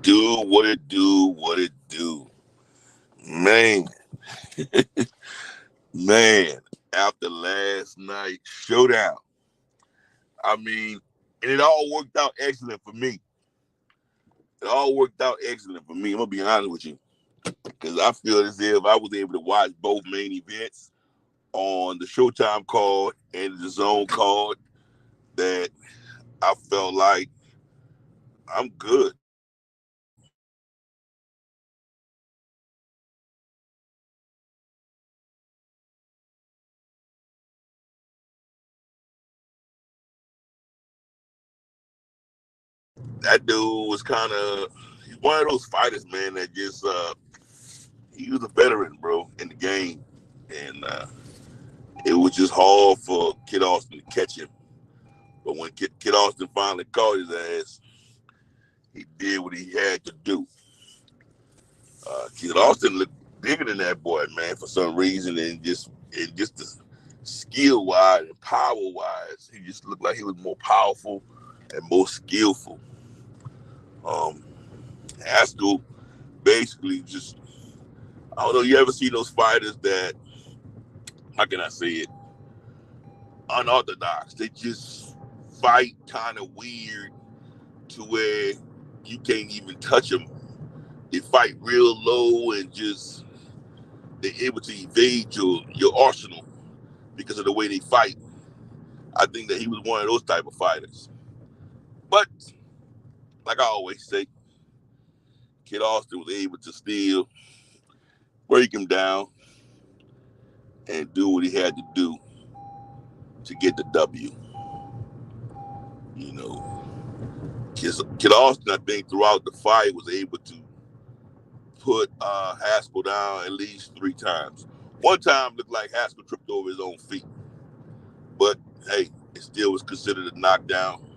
do, what it do, what it do. Man, man, after last night's showdown, I mean, and it all worked out excellent for me. It all worked out excellent for me. I'm going to be honest with you. Because I feel as if I was able to watch both main events on the Showtime card and the Zone card that I felt like I'm good. That dude was kind of he's one of those fighters, man, that just he was a veteran, bro, in the game, and it was just hard for Kid Austin to catch him. But when Kid Austin finally caught his ass, he did what he had to do. Kid Austin looked bigger than that boy, man, for some reason, and just the skill wise and power wise, he just looked like he was more powerful and more skillful. Um, Haskell basically just I don't know. You ever see those fighters that how can I say it unorthodox? They just fight kind of weird to where you can't even touch them. They fight real low and just they're able to evade your arsenal because of the way they fight. I think that he was one of those type of fighters. But like I always say, Kid Austin was able to still break him down and do what he had to do to get the W. You know, Kid Austin, I think, throughout the fight was able to put Haskell down at least 3 times. One time looked like Haskell tripped over his own feet, but hey, it still was considered a knockdown.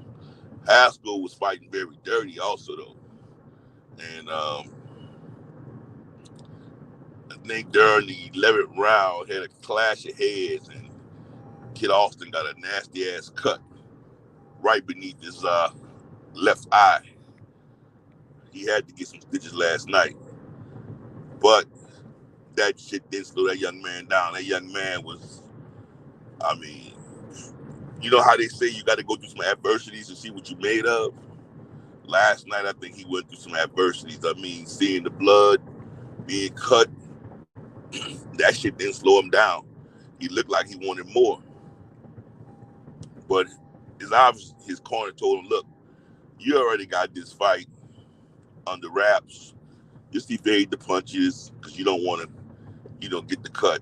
Haskell was fighting very dirty, also though, and I think during the 11th round had a clash of heads, and Kid Austin got a nasty ass cut right beneath his left eye. He had to get some stitches last night, but that shit didn't slow that young man down. That young man was, I mean, you know how they say you got to go through some adversities to see what you made of? Last night, I think he went through some adversities. I mean, seeing the blood being cut, that shit didn't slow him down. He looked like he wanted more. But it's obvious his corner told him, look, you already got this fight under wraps. Just evade the punches because you don't want to, get the cut.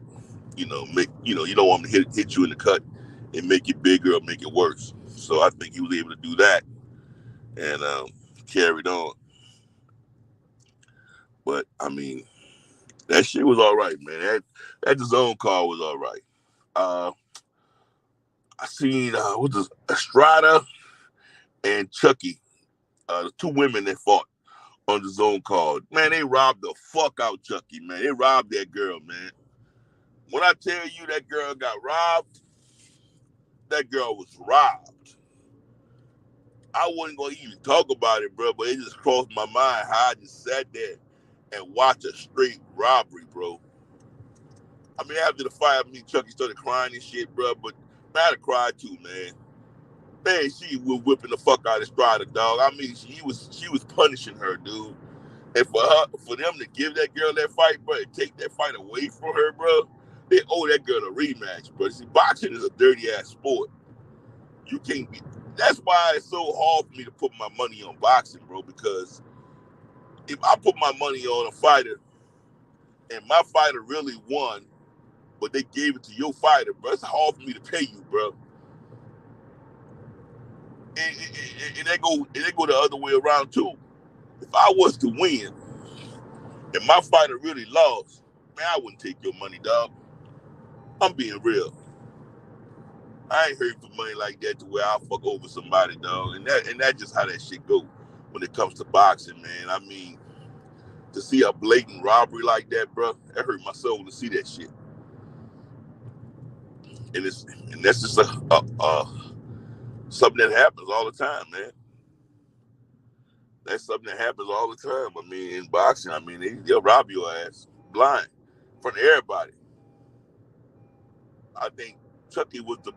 You don't want him to hit you in the cut and make it bigger or make it worse. So I think he was able to do that and carried on. But I mean, that shit was all right, man. That zone call was all right. Uh, I seen what's this Estrada and Chucky, the 2 women that fought on the zone call. Man, they robbed the fuck out Chucky, man. They robbed that girl, man. When I tell you that girl got robbed, that girl was robbed. I wasn't gonna even talk about it, bro, but it just crossed my mind how I just sat there and watched a straight robbery, bro. I mean, after the fight, me and Chucky started crying and shit, bro, but man, I cried too, man. Man, she was whipping the fuck out of Strider, dog. I mean, she was punishing her, dude. And for them to give that girl that fight, bro, and take that fight away from her, bro, they owe that girl a rematch, bro. See, boxing is a dirty ass sport. You can't be. That's why it's so hard for me to put my money on boxing, bro. Because if I put my money on a fighter and my fighter really won, but they gave it to your fighter, bro, it's hard for me to pay you, bro. And they go the other way around too. If I was to win and my fighter really lost, man, I wouldn't take your money, dog. I'm being real. I ain't heard for money like that to where I'll fuck over somebody, dog. And that's just how that shit go when it comes to boxing, man. I mean, to see a blatant robbery like that, bro, that hurt my soul to see that shit. And that's just something that happens all the time, man. That's something that happens all the time. I mean, in boxing, I mean, they'll rob your ass blind in front of everybody. I think Chucky was the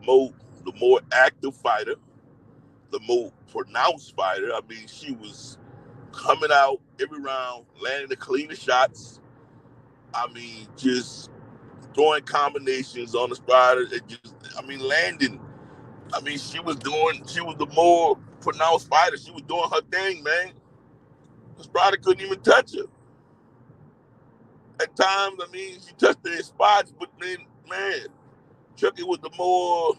more active fighter, the more pronounced fighter. I mean, she was coming out every round, landing the cleanest shots. I mean, just throwing combinations on the spider. Landing. I mean, she was the more pronounced fighter. She was doing her thing, man. The spider couldn't even touch her. At times, I mean, she touched her in spots, but then, man, Chucky was the more.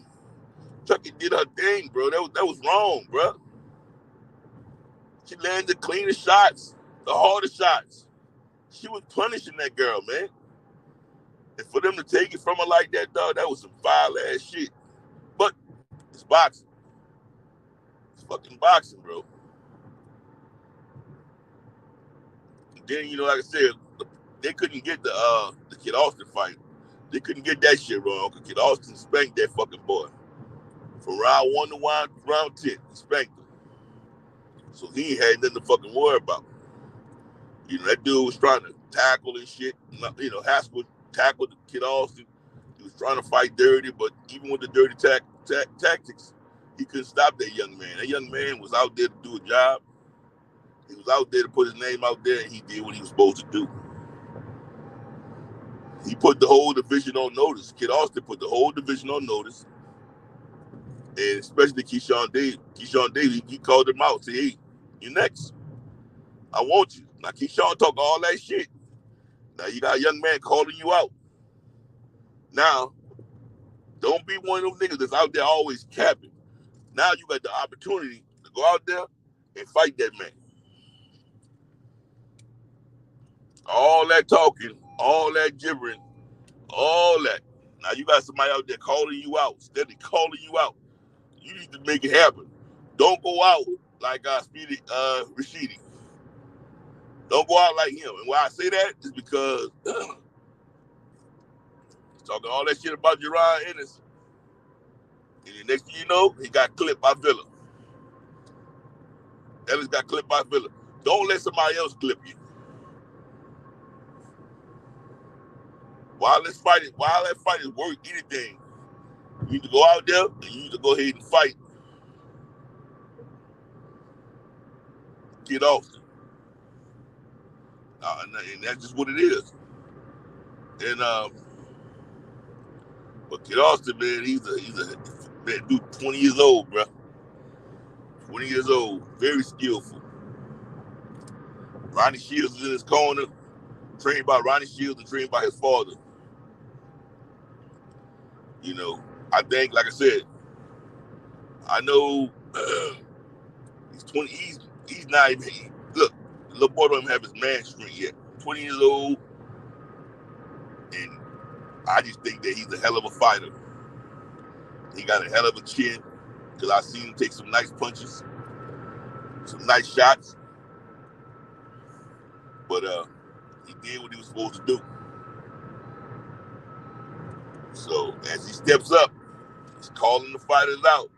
Chucky did her thing, bro. That was wrong, bro. She landed the cleanest shots, the hardest shots. She was punishing that girl, man. And for them to take it from her like that, dog, that was some foul ass shit. But it's boxing. It's fucking boxing, bro. And then, like I said, they couldn't get the Kid Austin fight. They couldn't get that shit wrong because Kid Austin spanked that fucking boy. From round 1 to round 10, he spanked him. So he ain't had nothing to fucking worry about. That dude was trying to tackle and shit. Haskell tackled Kid Austin. He was trying to fight dirty, but even with the dirty tactics, he couldn't stop that young man. That young man was out there to do a job. He was out there to put his name out there, and he did what he was supposed to do. He put the whole division on notice. Kid Austin put the whole division on notice, and especially Keyshawn Davis. Keyshawn Davis, he called him out, said, "Hey, you next. I want you." Now, Keyshawn talk all that shit. Now, you got a young man calling you out. Now, don't be one of those niggas that's out there always capping. Now you got the opportunity to go out there and fight that man. All that talking, all that gibbering, all that. Now you got somebody out there calling you out, steady calling you out. You need to make it happen. Don't go out like Speedy Rashidi. Don't go out like him. And why I say that is because he's talking all that shit about Uriah Ennis. And the next thing you know, he got clipped by Villa. Ellis got clipped by Villa. Don't let somebody else clip you. While that fight is worth anything, you need to go out there and you need to go ahead and fight. Kid Austin. And that's just what it is. And but Kid Austin, man, he's a man, dude, 20 years old, bro. 20 years old, very skillful. Ronnie Shields is in his corner, trained by Ronnie Shields and trained by his father. I think, like I said, I know he's 20. He's not even. Look, the little boy don't even have his man strength yet. 20 years old, and I just think that he's a hell of a fighter. He got a hell of a chin because I've seen him take some nice punches, some nice shots. But he did what he was supposed to do. So as he steps up, he's calling the fighters out.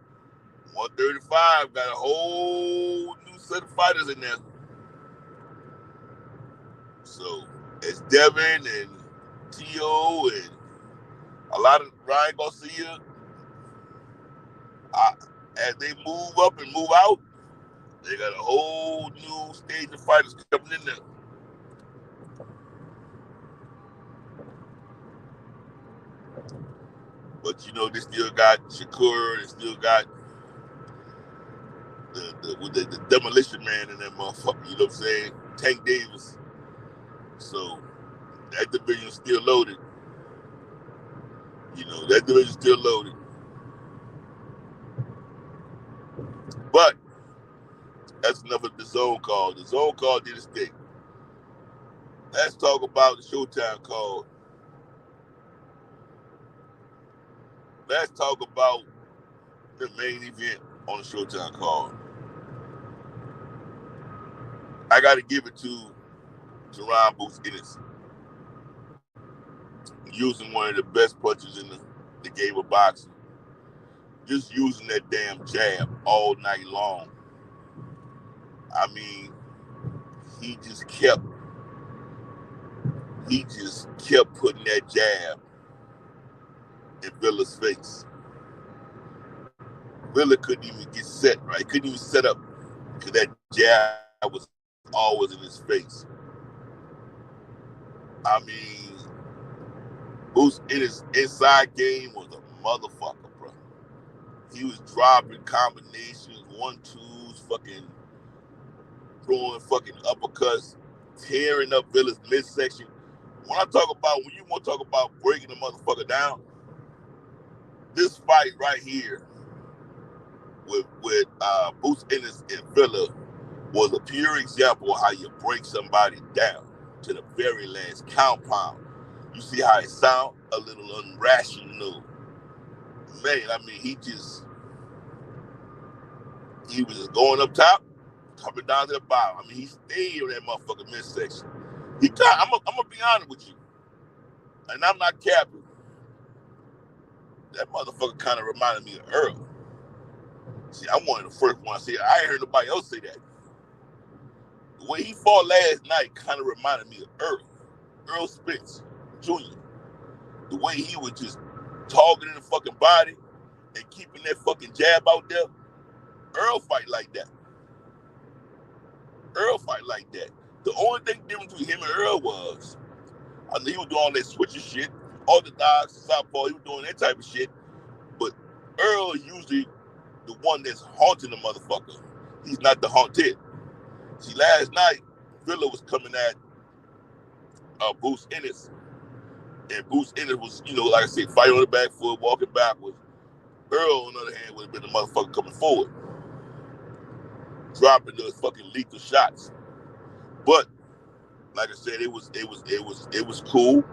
135 got a whole new set of fighters in there. So as Devin and T.O. and a lot of Ryan Garcia, as they move up and move out, they got a whole new stage of fighters coming in there. But they still got Shakur, they still got the demolition man in that motherfucker, you know what I'm saying? Tank Davis. So that division's still loaded. That division's still loaded. But that's enough of the zone call. The zone call did its thing. Let's talk about the Showtime call. Let's talk about the main event on the Showtime call. I got to give it to Ryan Boots Ennis. Using one of the best punches in the game of boxing. Just using that damn jab all night long. I mean, he just kept putting that jab in Villa's face. Villa couldn't even get set right. Couldn't even set up because that jab was always in his face. I mean, Boost in his inside game was a motherfucker, bro. He was dropping combinations, 1-2s, fucking throwing fucking uppercuts, tearing up Villa's midsection. When you want to talk about breaking the motherfucker down, this fight right here with Boost Ennis and Villa was a pure example of how you break somebody down to the very last compound. You see how it sound? A little irrational. Man, I mean, he was just going up top, coming down to the bottom. I mean, he stayed on that motherfucking midsection. I'm gonna be honest with you, and I'm not capping. That motherfucker kind of reminded me of Earl. See, I'm one of the first ones to say it. I ain't heard nobody else say that. The way he fought last night kind of reminded me of Earl Spence Jr. The way he was just targeting the fucking body and keeping that fucking jab out there. Earl fight like that. The only thing different between him and Earl was, I know he was doing all that switching shit, all the dogs, southpaw, he was doing that type of shit. But Earl is usually the one that's haunting the motherfucker. He's not the haunted. See, last night, Villa was coming at Boost Ennis. And Boost Ennis was, like I said, fighting on the back foot, walking backwards. Earl, on the other hand, would have been the motherfucker coming forward, dropping those fucking lethal shots. But like I said, it was cool.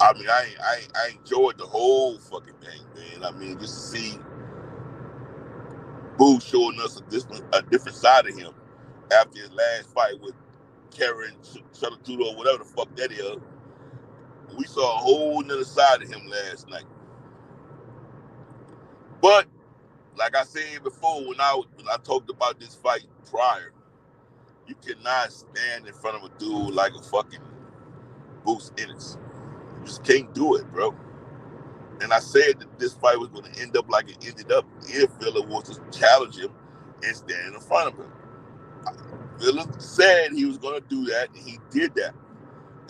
I mean, I enjoyed the whole fucking thing, man. I mean, just to see Boo showing us a different side of him after his last fight with Karen Shuttletoodle or whatever the fuck that is. We saw a whole nother side of him last night. But like I said before, when I talked about this fight prior, you cannot stand in front of a dude like a fucking Boost Ennis. You just can't do it, bro. And I said that this fight was going to end up like it ended up if Villa was to challenge him and stand in front of him. Villa said he was going to do that, and he did that.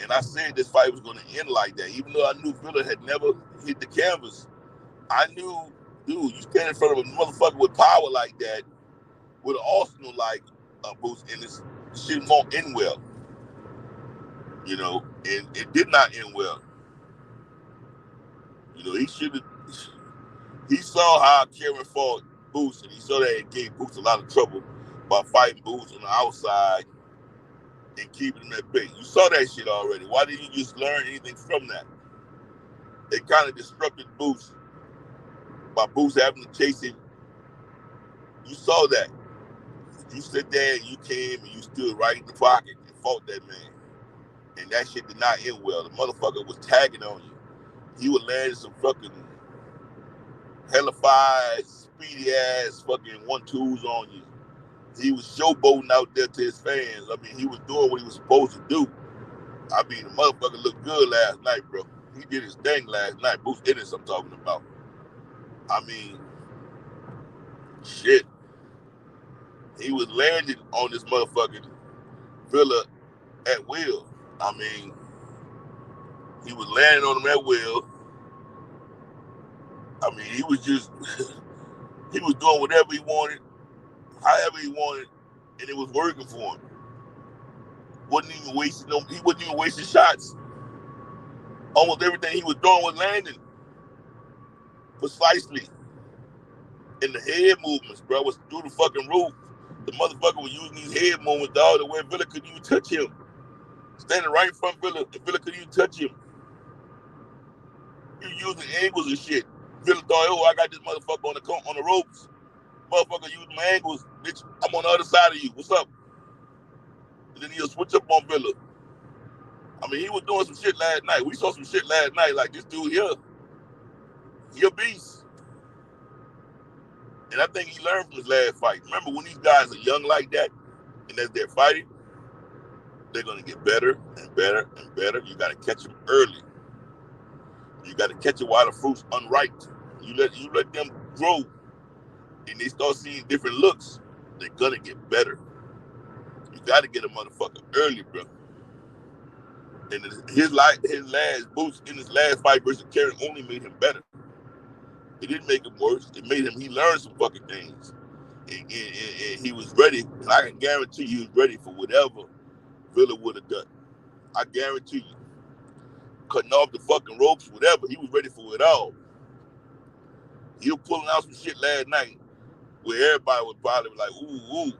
And I said this fight was going to end like that. Even though I knew Villa had never hit the canvas, I knew, dude, you stand in front of a motherfucker with power like that, with an arsenal like Boost Ennis, shit won't end well. And it did not end well. He saw how Karen fought Boost, and he saw that it gave Boost a lot of trouble by fighting Boost on the outside and keeping him at bay. You saw that shit already. Why didn't you just learn anything from that? It kind of disrupted Boost by Boost having to chase him. You saw that. You sit there and you came and you stood right in the pocket and fought that man. And that shit did not end well. The motherfucker was tagging on you. He was landing some fucking hellified, speedy ass fucking 1-2s on you. He was showboating out there to his fans. I mean, he was doing what he was supposed to do. I mean, the motherfucker looked good last night, bro. He did his thing last night. Boost Ennis, I'm talking about. I mean, shit. He was landing on this motherfucking Villa at will. I mean, he was landing on him at will. I mean, he was just, he was doing whatever he wanted, however he wanted, and it was working for him. He wasn't even wasting shots. Almost everything he was doing was landing precisely. And the head movements, bro, was through the fucking roof. The motherfucker was using these head movements, dog, to where Villa couldn't even touch him. Standing right in front of Villa, and Villa couldn't even touch him. He was using angles and shit. Villa thought, oh, I got this motherfucker on the ropes. Motherfucker using my angles, bitch, I'm on the other side of you. What's up? And then he'll switch up on Villa. I mean, he was doing some shit last night. We saw some shit last night, like this dude here. He a beast. And I think he learned from his last fight. Remember when these guys are young like that, and as they're fighting, they're going to get better and better and better. You got to catch them early. You got to catch it while the fruit's unripe. You let them grow, and they start seeing different looks. They're going to get better. You got to get a motherfucker early, bro. And his last boost in his last fight versus Karen only made him better. It didn't make him worse. It made him, he learned some fucking things. And he was ready. And I can guarantee he was ready for whatever Villa would have done. I guarantee you. Cutting off the fucking ropes, whatever. He was ready for it all. He was pulling out some shit last night where everybody was probably like, ooh.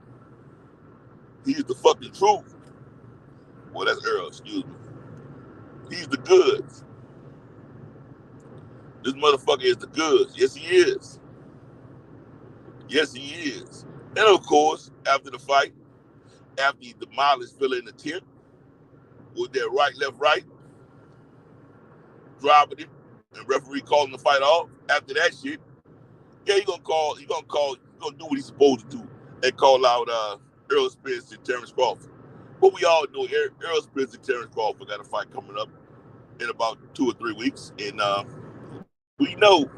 He's the fucking truth. Well, that's Earl, excuse me. He's the goods. This motherfucker is the goods. Yes, he is. Yes, he is. And of course, after the fight, after he demolished Villa in the tent, with that right, left, right, dropping him, and referee calling the fight off. After that shit, yeah, he gonna do what he's supposed to do and call out Errol Spence and Terrence Crawford. But we all know Errol Spence and Terrence Crawford got a fight coming up in about 2 or 3 weeks, and we know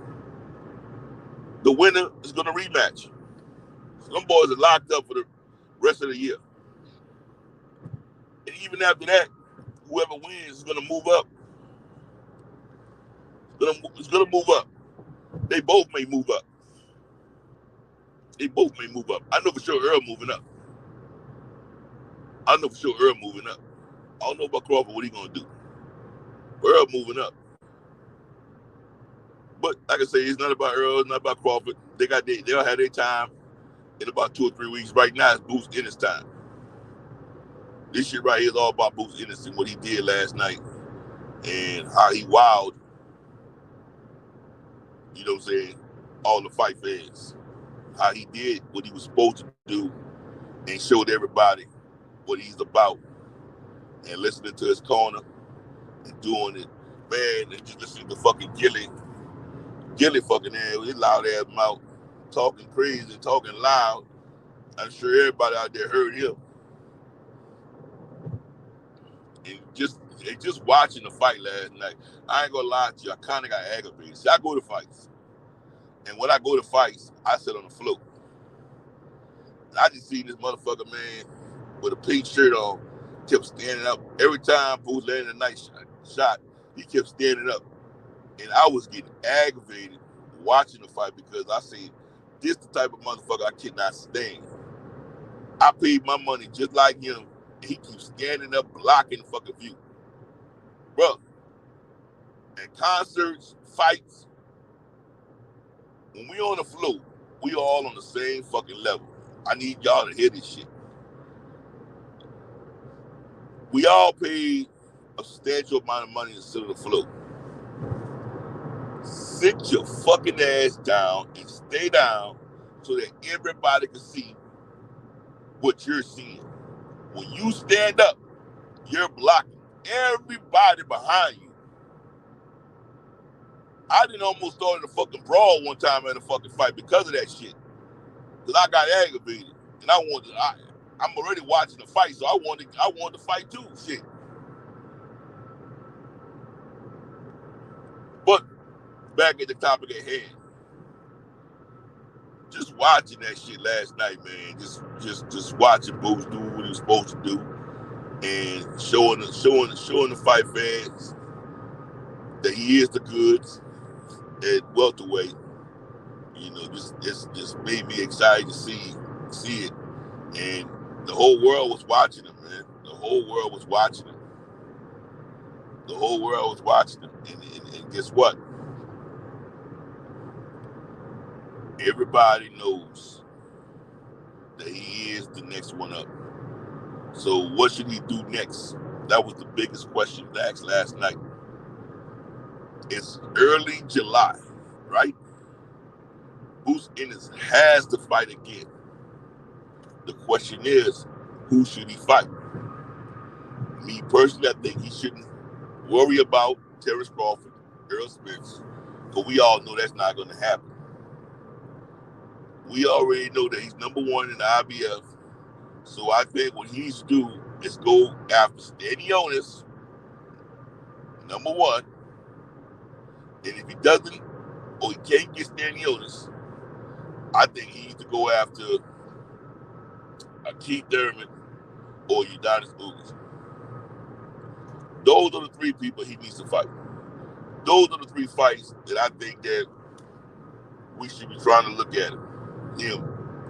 the winner is gonna rematch. So them boys are locked up for the rest of the year. And even after that, whoever wins is gonna move up. It's gonna move up. They both may move up. I know for sure Earl moving up. I don't know about Crawford, what he gonna do. Earl moving up. But like I say, it's not about Earl, it's not about Crawford. They'll have their time in about 2 or 3 weeks. Right now, it's Boots Ennis time. This shit right here is all about Boots Ennis and what he did last night and how he wowed, you know what I'm saying, all the fight fans. How he did what he was supposed to do and showed everybody what he's about and listening to his corner and doing it. Man, and just listening to fucking Gilly fucking ass with his loud ass mouth, talking crazy, talking loud. I'm sure everybody out there heard him. And just watching the fight last night, I ain't gonna lie to you, I kind of got aggravated. See, I go to fights. And when I go to fights, I sit on the floor. And I just seen this motherfucker, man, with a pink shirt on, kept standing up. Every time Boots landed a nice shot, he kept standing up. And I was getting aggravated watching the fight because I said, this the type of motherfucker I cannot stand. I paid my money just like him, and he keeps standing up, blocking the fucking view. Bro, at concerts, fights, when we on the floor, we all on the same fucking level. I need y'all to hear this shit. We all paid a substantial amount of money to sit on the floor. Sit your fucking ass down and stay down so that everybody can see what you're seeing. When you stand up, you're blocking everybody behind you. I didn't almost start in a fucking brawl one time in a fucking fight because of that shit. Because I got aggravated. And I'm already watching the fight, so I wanted to fight too, shit. But back at the topic at hand, just watching that shit last night, man. Just watching Boots do what he was supposed to do, and showing the fight fans that he is the goods at welterweight. You know, just made me excited to see it, and the whole world was watching him, man. The whole world was watching him. And guess what? Everybody knows that he is the next one up. So what should he do next? That was the biggest question asked last night. It's early July, right? Boots Ennis has to fight again. The question is, who should he fight? Me personally, I think he shouldn't worry about Terrence Crawford, Errol Spence, because we all know that's not going to happen. We already know that he's number one in the IBF. So I think what he needs to do Let's go after Stanionis, number one. And if he doesn't, or he can't get Stanionis, I think he needs to go after Keith Thurman or Udonis Ugas. Those are the three people he needs to fight. Those are the three fights that I think that we should be trying to look at him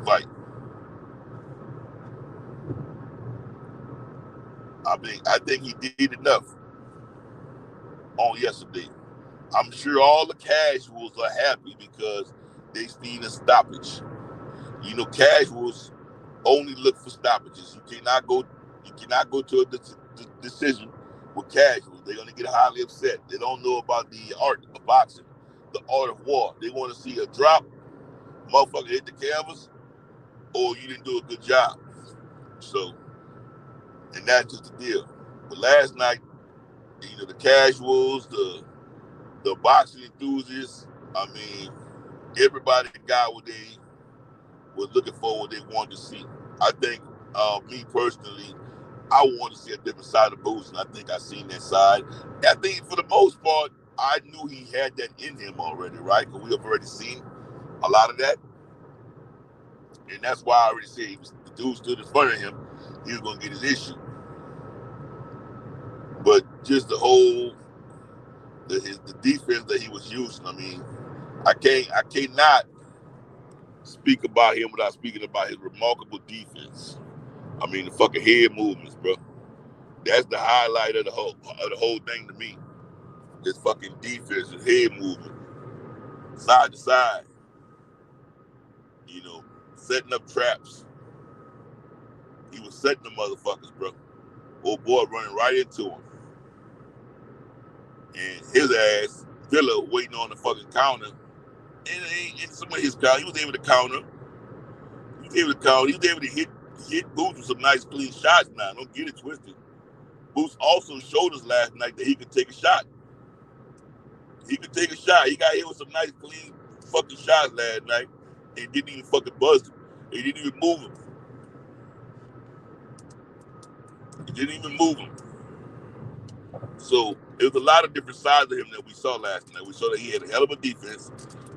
fight. I think he did enough on yesterday. I'm sure all the casuals are happy because they seen a stoppage. You know, casuals only look for stoppages. You cannot go to a decision with casuals. They're gonna get highly upset. They don't know about the art of boxing, the art of war. They want to see a drop, motherfucker hit the canvas, or you didn't do a good job. So, and that's just the deal. But last night, you know, the casuals, the boxing enthusiasts, I mean, everybody got what they was looking for, what they wanted to see. I think, me personally, I want to see a different side of Boots, and I think I seen that side. I think for the most part, I knew he had that in him already, right? Because we have already seen a lot of that, and that's why I already said the dude stood in front of him, he was gonna get his issue. But just the defense that he was using, I mean, I cannot speak about him without speaking about his remarkable defense. I mean, the fucking head movements, bro. That's the highlight of the whole thing to me. His fucking defense, his head movement, side to side. You know, setting up traps. He was setting the motherfuckers, bro. Old boy running right into him, and his ass, Villa, waiting on the fucking counter. And some of his guys, he was able to counter. He was able to counter. He was able to hit Boots with some nice clean shots. Now, don't get it twisted. Boots also showed us last night that he could take a shot. He could take a shot. He got hit with some nice clean fucking shots last night and didn't even fucking buzz him. He didn't even move him. He didn't even move him. So it was a lot of different sides of him that we saw last night. We saw that he had a hell of a defense.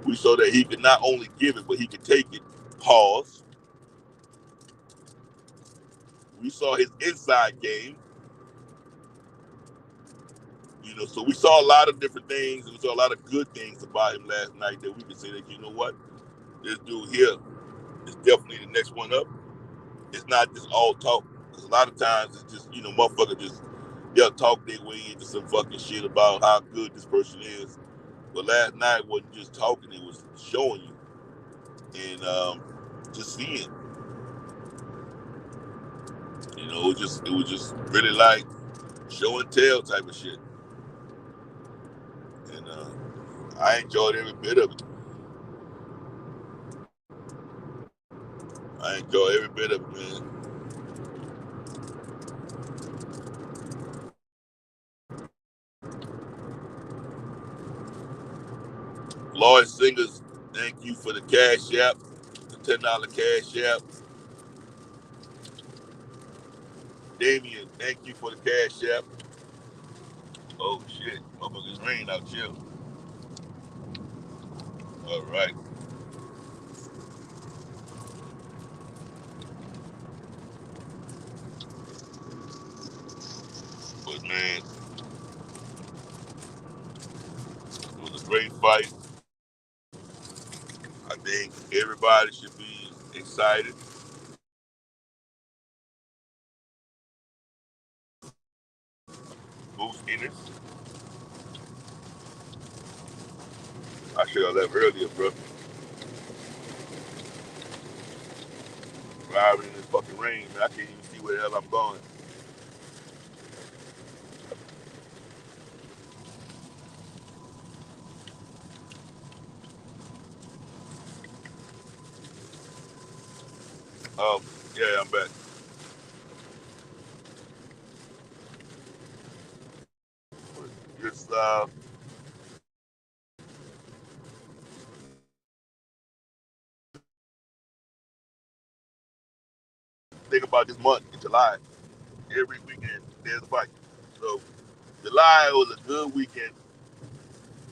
We saw that he could not only give it, but he could take it. Pause. We saw his inside game. You know, so we saw a lot of different things, and we saw a lot of good things about him last night that we could say that, you know what, this dude here is definitely the next one up. It's not just all talk, because a lot of times it's just, you know, motherfuckers just, they'll talk their way into some fucking shit about how good this person is. But last night wasn't just talking, it was showing you. And just seeing. You know, it was just really like show and tell type of shit. And I enjoyed every bit of it. I enjoyed every bit of it, man. Lloyd Singers, thank you for the cash app, the $10 cash app. Damien, thank you for the cash app. Oh shit, motherfuckers rain out here. All right. But man, it was a great fight. I think everybody should be excited. Bruce Ennis. I should have left earlier, bro. Driving in this fucking rain, man. I can't even see where the hell I'm going. Yeah, I'm back. Just think about this month in July. every weekend there's a fight. So July was a good weekend.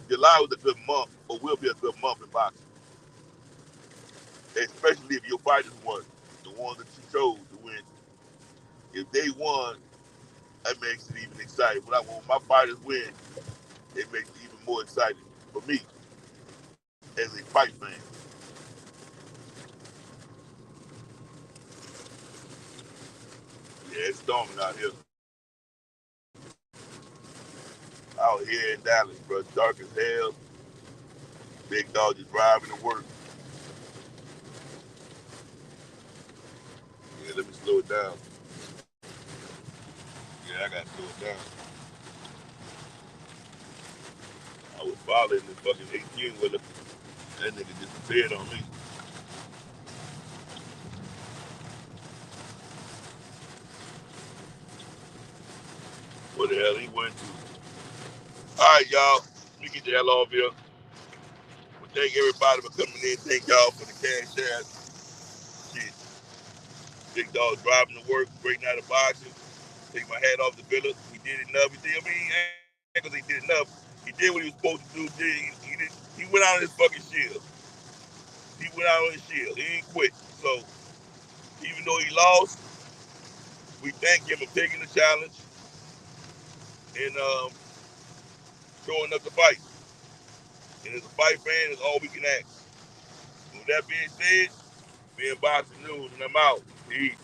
July was a good month, or will be a good month in boxing, especially if your fighters won, the ones that you chose to win. If they won, that makes it even exciting. When my fighters win, it makes it even more exciting for me as a fight fan. Yeah, it's storming out here. Out here in Dallas, bro. Dark as hell. Big dog just driving to work. Yeah, let me slow it down. Yeah, I gotta slow it down. I was following this fucking 18 wheeler. That nigga disappeared on me. What the hell he went to? Alright, y'all. Let me get the hell off here. Well, thank everybody for coming in. Thank y'all for the cash out. Shit. Big dog driving to work, great night of boxing. Take my hat off the Villa. He did enough. I mean, because he did enough. He did what he was supposed to do. He went out on his fucking shield. He went out on his shield. He ain't quit. So even though he lost, we thank him for taking the challenge and showing up the fight. And as a fight fan, that's all we can ask. With that being said, being boxing news, and I'm out. Peace.